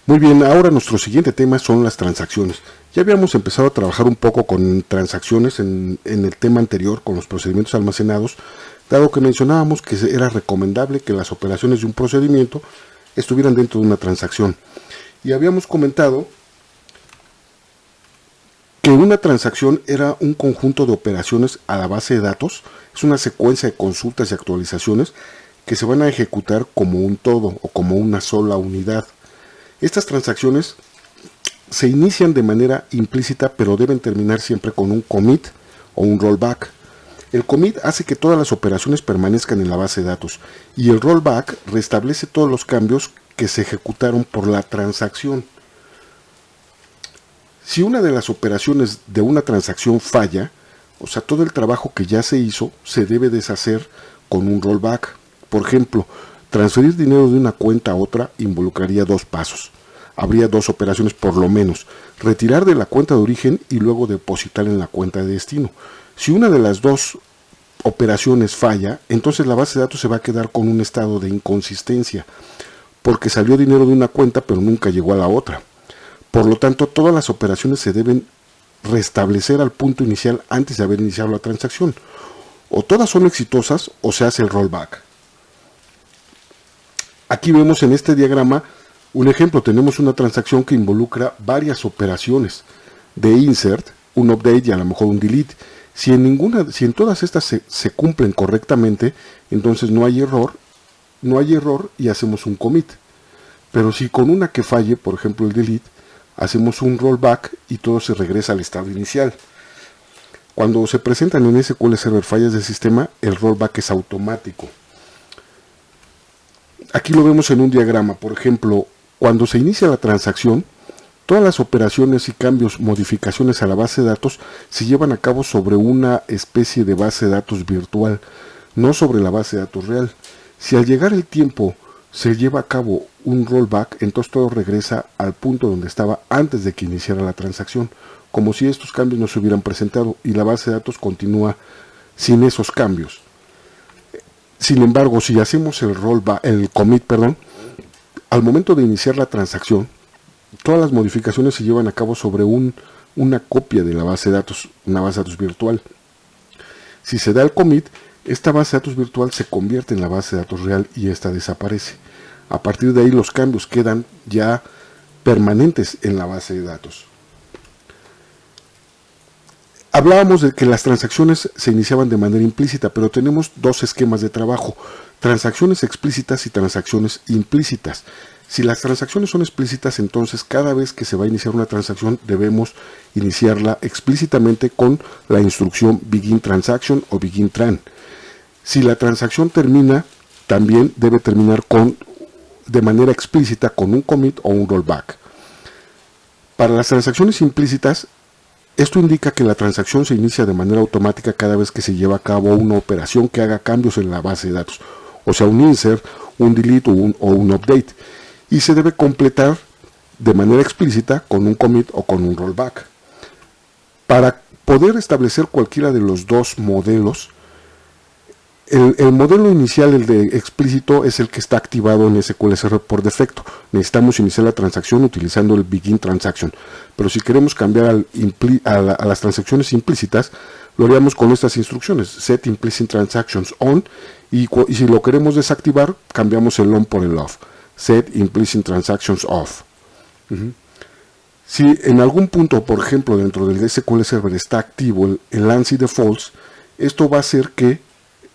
Muy bien, ahora nuestro siguiente tema son las transacciones. Ya habíamos empezado a trabajar un poco con transacciones en el tema anterior, con los procedimientos almacenados, dado que mencionábamos que era recomendable que las operaciones de un procedimiento estuvieran dentro de una transacción. Y habíamos comentado que una transacción era un conjunto de operaciones a la base de datos, es una secuencia de consultas y actualizaciones que se van a ejecutar como un todo o como una sola unidad. Estas transacciones se inician de manera implícita, pero deben terminar siempre con un commit o un rollback. El commit hace que todas las operaciones permanezcan en la base de datos y el rollback restablece todos los cambios que se ejecutaron por la transacción. Si una de las operaciones de una transacción falla, o sea, todo el trabajo que ya se hizo se debe deshacer con un rollback. Por ejemplo, transferir dinero de una cuenta a otra involucraría dos pasos. Habría dos operaciones por lo menos: retirar de la cuenta de origen y luego depositar en la cuenta de destino. Si una de las dos operaciones falla, entonces la base de datos se va a quedar con un estado de inconsistencia, porque salió dinero de una cuenta pero nunca llegó a la otra. Por lo tanto, todas las operaciones se deben restablecer al punto inicial antes de haber iniciado la transacción. O todas son exitosas o se hace el rollback. Aquí vemos en este diagrama un ejemplo. Tenemos una transacción que involucra varias operaciones de insert, un update y a lo mejor un delete. Si en todas estas se cumplen correctamente, entonces no hay error y hacemos un commit. Pero si con una que falle, por ejemplo el delete, hacemos un rollback y todo se regresa al estado inicial. Cuando se presentan en SQL Server fallas del sistema, el rollback es automático. Aquí lo vemos en un diagrama. Por ejemplo, cuando se inicia la transacción, todas las operaciones y cambios, modificaciones a la base de datos se llevan a cabo sobre una especie de base de datos virtual, no sobre la base de datos real. Si al llegar el tiempo se lleva a cabo un rollback, entonces todo regresa al punto donde estaba antes de que iniciara la transacción, como si estos cambios no se hubieran presentado, y la base de datos continúa sin esos cambios. Sin embargo, si hacemos el commit, al momento de iniciar la transacción, todas las modificaciones se llevan a cabo sobre una copia de la base de datos, una base de datos virtual. Si se da el commit, esta base de datos virtual se convierte en la base de datos real y esta desaparece. A partir de ahí los cambios quedan ya permanentes en la base de datos. Hablábamos de que las transacciones se iniciaban de manera implícita, pero tenemos dos esquemas de trabajo: transacciones explícitas y transacciones implícitas. Si las transacciones son explícitas, entonces cada vez que se va a iniciar una transacción debemos iniciarla explícitamente con la instrucción begin transaction o begin tran. Si la transacción termina, también debe terminar de manera explícita con un commit o un rollback. Para las transacciones implícitas, esto indica que la transacción se inicia de manera automática cada vez que se lleva a cabo una operación que haga cambios en la base de datos, o sea, un insert, un delete o un update, y se debe completar de manera explícita con un commit o con un rollback. Para poder establecer cualquiera de los dos modelos, el modelo inicial, el de explícito, es el que está activado en SQL Server por defecto. Necesitamos iniciar la transacción utilizando el begin transaction, pero si queremos cambiar a las transacciones implícitas, lo haríamos con estas instrucciones: set implicit transactions on, y si lo queremos desactivar, cambiamos el on por el off: set implicit transactions off. Si en algún punto, por ejemplo, dentro del SQL Server está activo el ANSI defaults, esto va a hacer que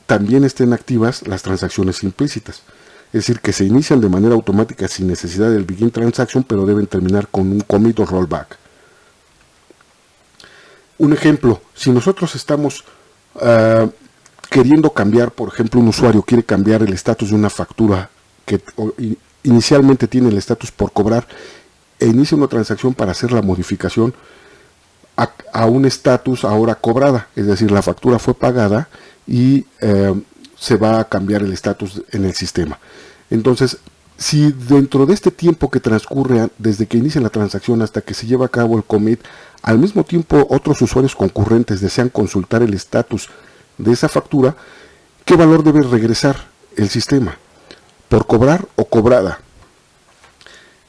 también estén activas las transacciones implícitas, es decir, que se inician de manera automática sin necesidad del begin transaction, pero deben terminar con un commit o rollback. Un ejemplo: si nosotros estamos queriendo cambiar, por ejemplo, un usuario quiere cambiar el estatus de una factura que inicialmente tiene el estatus por cobrar, e inicia una transacción para hacer la modificación a un estatus ahora cobrada, es decir, la factura fue pagada y se va a cambiar el estatus en el sistema. Entonces, si dentro de este tiempo que transcurre desde que inicia la transacción hasta que se lleva a cabo el commit, al mismo tiempo otros usuarios concurrentes desean consultar el estatus de esa factura, ¿qué valor debe regresar el sistema? ¿Por cobrar o cobrada?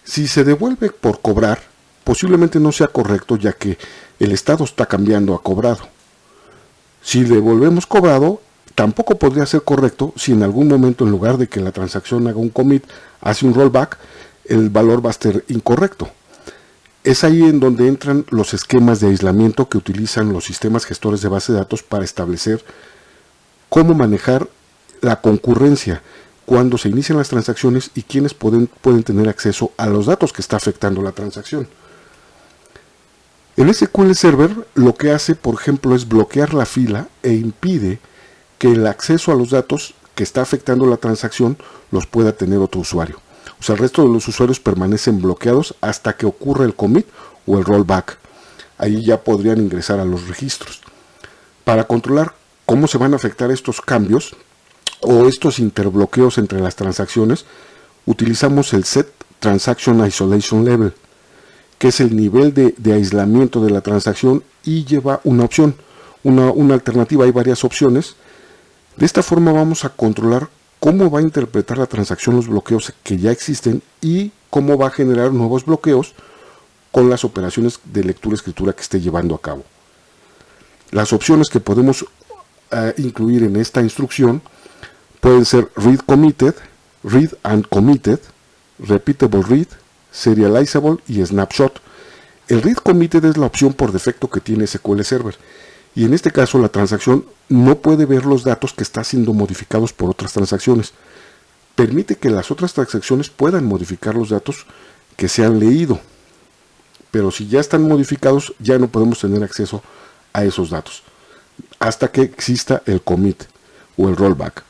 Si se devuelve por cobrar, posiblemente no sea correcto, ya que el estado está cambiando a cobrado. Si devolvemos cobrado, tampoco podría ser correcto si en algún momento, en lugar de que la transacción haga un commit, hace un rollback, el valor va a estar incorrecto. Es ahí en donde entran los esquemas de aislamiento que utilizan los sistemas gestores de base de datos para establecer cómo manejar la concurrencia cuando se inician las transacciones y quiénes pueden tener acceso a los datos que está afectando la transacción. El SQL Server lo que hace, por ejemplo, es bloquear la fila e impide que el acceso a los datos que está afectando la transacción los pueda tener otro usuario. O sea, el resto de los usuarios permanecen bloqueados hasta que ocurra el commit o el rollback. Ahí ya podrían ingresar a los registros. Para controlar cómo se van a afectar estos cambios o estos interbloqueos entre las transacciones, utilizamos el Set Transaction Isolation Level, que es el nivel de aislamiento de la transacción y lleva una opción, una alternativa. Hay varias opciones. De esta forma vamos a controlar cómo va a interpretar la transacción los bloqueos que ya existen y cómo va a generar nuevos bloqueos con las operaciones de lectura-escritura que esté llevando a cabo. Las opciones que podemos incluir en esta instrucción pueden ser Read Committed, Read and Committed, Repeatable Read, Serializable y Snapshot. El Read Committed es la opción por defecto que tiene SQL Server, y en este caso la transacción no puede ver los datos que están siendo modificados por otras transacciones. Permite que las otras transacciones puedan modificar los datos que se han leído, pero si ya están modificados ya no podemos tener acceso a esos datos hasta que exista el commit o el rollback.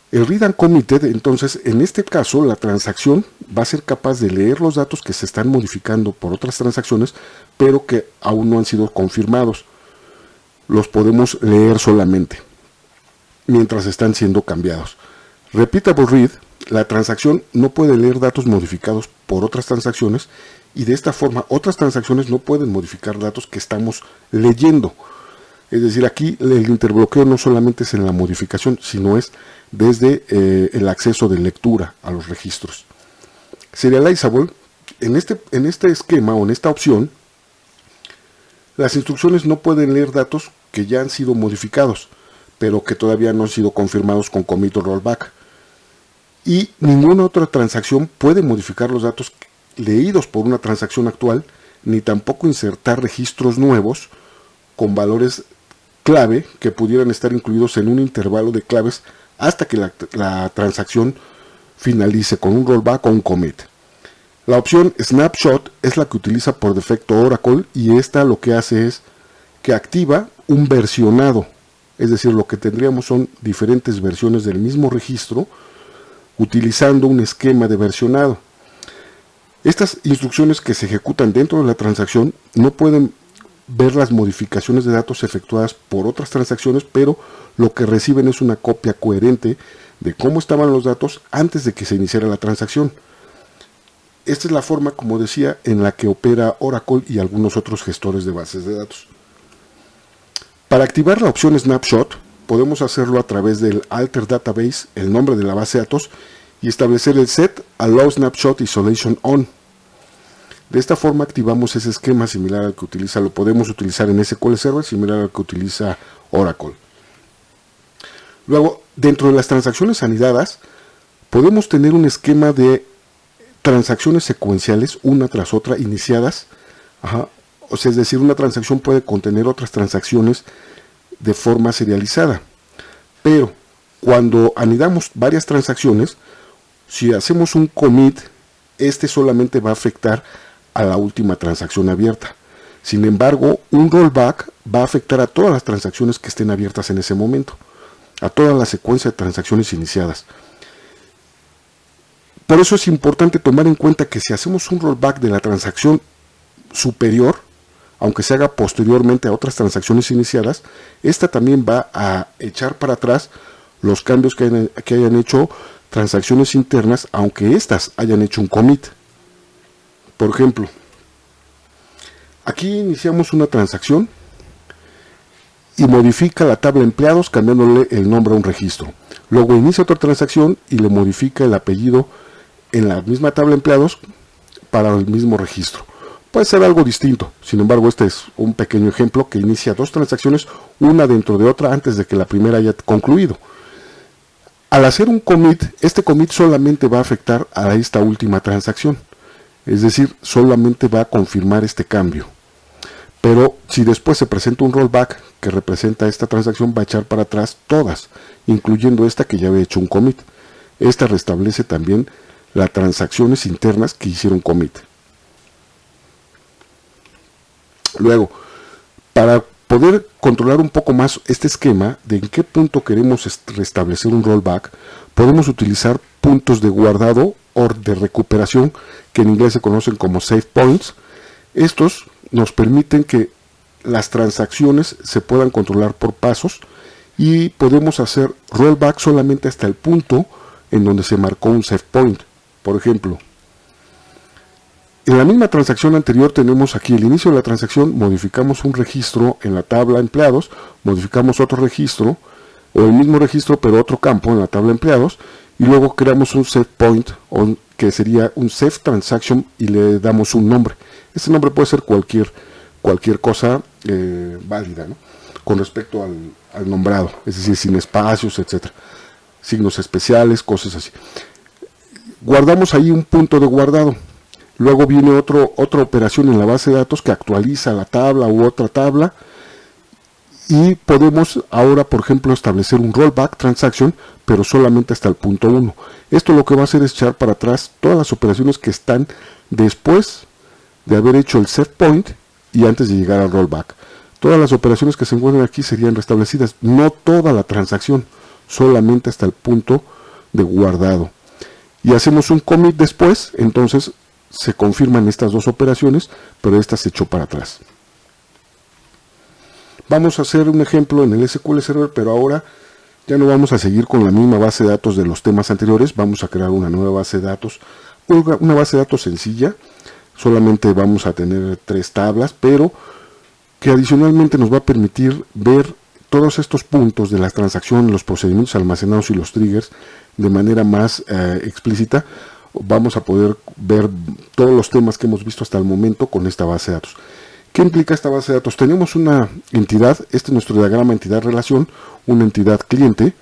El Read and Committed, entonces, en este caso la transacción va a ser capaz de leer los datos que se están modificando por otras transacciones, pero que aún no han sido confirmados. Los podemos leer solamente mientras están siendo cambiados. Repeatable Read, la transacción no puede leer datos modificados por otras transacciones y de esta forma otras transacciones no pueden modificar datos que estamos leyendo. Es decir, aquí el interbloqueo no solamente es en la modificación, sino es desde el acceso de lectura a los registros. Serializable, en este esquema o en esta opción, las instrucciones no pueden leer datos que ya han sido modificados, pero que todavía no han sido confirmados con commit o rollback. Y ninguna otra transacción puede modificar los datos leídos por una transacción actual, ni tampoco insertar registros nuevos con valores clave que pudieran estar incluidos en un intervalo de claves hasta que la transacción finalice con un rollback o un commit. La opción Snapshot es la que utiliza por defecto Oracle, y esta lo que hace es que activa un versionado, es decir, lo que tendríamos son diferentes versiones del mismo registro utilizando un esquema de versionado. Estas instrucciones que se ejecutan dentro de la transacción no pueden ver las modificaciones de datos efectuadas por otras transacciones, pero lo que reciben es una copia coherente de cómo estaban los datos antes de que se iniciara la transacción. Esta es la forma, como decía, en la que opera Oracle y algunos otros gestores de bases de datos. Para activar la opción Snapshot, podemos hacerlo a través del Alter Database, el nombre de la base de datos, y establecer el Set Allow Snapshot Isolation On. De esta forma activamos ese esquema similar al que lo podemos utilizar en SQL Server, similar al que utiliza Oracle. Luego, dentro de las transacciones anidadas, podemos tener un esquema de transacciones secuenciales, una tras otra, iniciadas. O sea, es decir, una transacción puede contener otras transacciones de forma serializada. Pero, cuando anidamos varias transacciones, si hacemos un commit, este solamente va a afectar a la última transacción abierta. Sin embargo, un rollback va a afectar a todas las transacciones que estén abiertas en ese momento, a toda la secuencia de transacciones iniciadas. Por eso es importante tomar en cuenta que si hacemos un rollback de la transacción superior, aunque se haga posteriormente a otras transacciones iniciadas, esta también va a echar para atrás los cambios que hayan hecho transacciones internas, aunque éstas hayan hecho un commit. Por ejemplo, aquí iniciamos una transacción y modifica la tabla empleados cambiándole el nombre a un registro. Luego inicia otra transacción y le modifica el apellido en la misma tabla empleados para el mismo registro. Puede ser algo distinto, sin embargo este es un pequeño ejemplo que inicia dos transacciones, una dentro de otra antes de que la primera haya concluido. Al hacer un commit, este commit solamente va a afectar a esta última transacción, es decir, solamente va a confirmar este cambio. Pero si después se presenta un rollback que representa esta transacción, va a echar para atrás todas, incluyendo esta que ya había hecho un commit. Esta restablece también las transacciones internas que hicieron commit. Luego, para poder controlar un poco más este esquema de en qué punto queremos restablecer un rollback, podemos utilizar puntos de guardado o de recuperación, que en inglés se conocen como save points. Estos nos permiten que las transacciones se puedan controlar por pasos y podemos hacer rollback solamente hasta el punto en donde se marcó un save point. Por ejemplo, en la misma transacción anterior tenemos aquí el inicio de la transacción, modificamos un registro en la tabla empleados, modificamos otro registro, o el mismo registro pero otro campo en la tabla empleados, y luego creamos un save point, que sería un save transaction, y le damos un nombre. Ese nombre puede ser cualquier cosa válida, ¿no? Con respecto al nombrado, es decir, sin espacios, etcétera, signos especiales, cosas así. Guardamos ahí un punto de guardado. Luego viene otra operación en la base de datos que actualiza la tabla u otra tabla, y podemos ahora, por ejemplo, establecer un rollback transaction, pero solamente hasta el punto 1. Esto lo que va a hacer es echar para atrás todas las operaciones que están después de haber hecho el save point y antes de llegar al rollback. Todas las operaciones que se encuentran aquí serían restablecidas, no toda la transacción, solamente hasta el punto de guardado. Y hacemos un commit después, entonces se confirman estas dos operaciones, pero esta se echó para atrás. Vamos a hacer un ejemplo en el SQL Server, pero ahora ya no vamos a seguir con la misma base de datos de los temas anteriores. Vamos a crear una nueva base de datos, una base de datos sencilla. Solamente vamos a tener 3 tablas, pero que adicionalmente nos va a permitir ver todos estos puntos de la transacción, los procedimientos almacenados y los triggers de manera más explícita. Vamos a poder ver todos los temas que hemos visto hasta el momento con esta base de datos. ¿Qué implica esta base de datos? Tenemos una entidad, este es nuestro diagrama entidad-relación, una entidad cliente,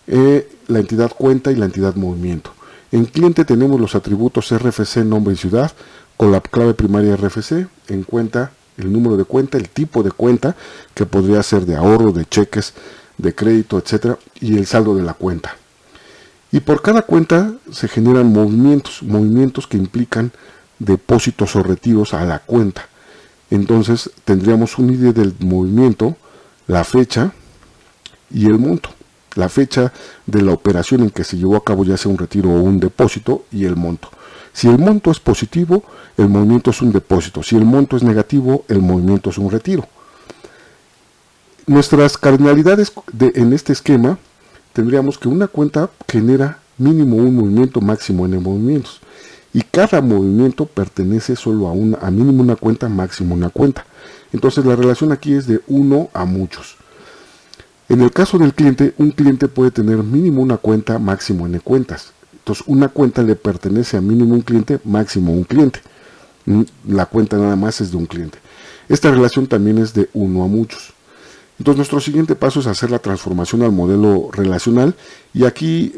la entidad cuenta y la entidad movimiento. En cliente tenemos los atributos RFC, nombre y ciudad, con la clave primaria RFC, en cuenta el número de cuenta, el tipo de cuenta, que podría ser de ahorro, de cheques, de crédito, etcétera, y el saldo de la cuenta. Y por cada cuenta se generan movimientos que implican depósitos o retiros a la cuenta. Entonces tendríamos un ID del movimiento, la fecha y el monto. La fecha de la operación en que se llevó a cabo, ya sea un retiro o un depósito, y el monto. Si el monto es positivo, el movimiento es un depósito. Si el monto es negativo, el movimiento es un retiro. Nuestras cardinalidades en este esquema, tendríamos que una cuenta genera mínimo un movimiento, máximo n movimientos. Y cada movimiento pertenece solo a mínimo una cuenta, máximo una cuenta. Entonces la relación aquí es de 1 a muchos. En el caso del cliente, un cliente puede tener mínimo una cuenta, máximo n cuentas. Entonces una cuenta le pertenece a mínimo un cliente, máximo un cliente. La cuenta nada más es de un cliente. Esta relación también es de 1 a muchos. Entonces nuestro siguiente paso es hacer la transformación al modelo relacional, y aquí,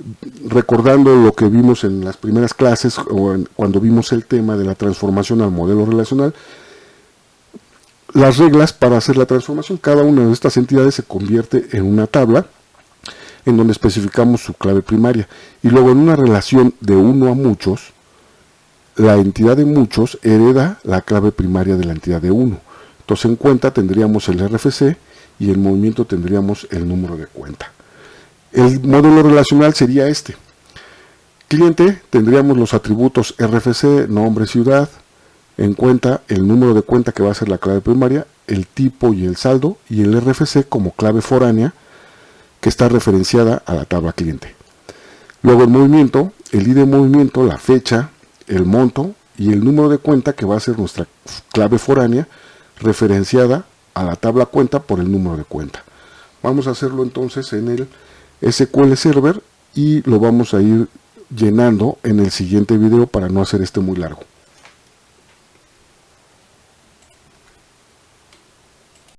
recordando lo que vimos en las primeras clases o cuando vimos el tema de la transformación al modelo relacional, las reglas para hacer la transformación: cada una de estas entidades se convierte en una tabla en donde especificamos su clave primaria, y luego en una relación de 1 a muchos, la entidad de muchos hereda la clave primaria de la entidad de 1. Entonces en cuenta tendríamos el RFC y en movimiento tendríamos el número de cuenta. El modelo relacional sería este. Cliente, tendríamos los atributos RFC, nombre, ciudad, en cuenta el número de cuenta, que va a ser la clave primaria, el tipo y el saldo, y el RFC como clave foránea, que está referenciada a la tabla cliente. Luego el movimiento, el ID de movimiento, la fecha, el monto y el número de cuenta, que va a ser nuestra clave foránea, referenciada a la tabla cuenta por el número de cuenta. Vamos a hacerlo entonces en el SQL Server y lo vamos a ir llenando en el siguiente video para no hacer este muy largo.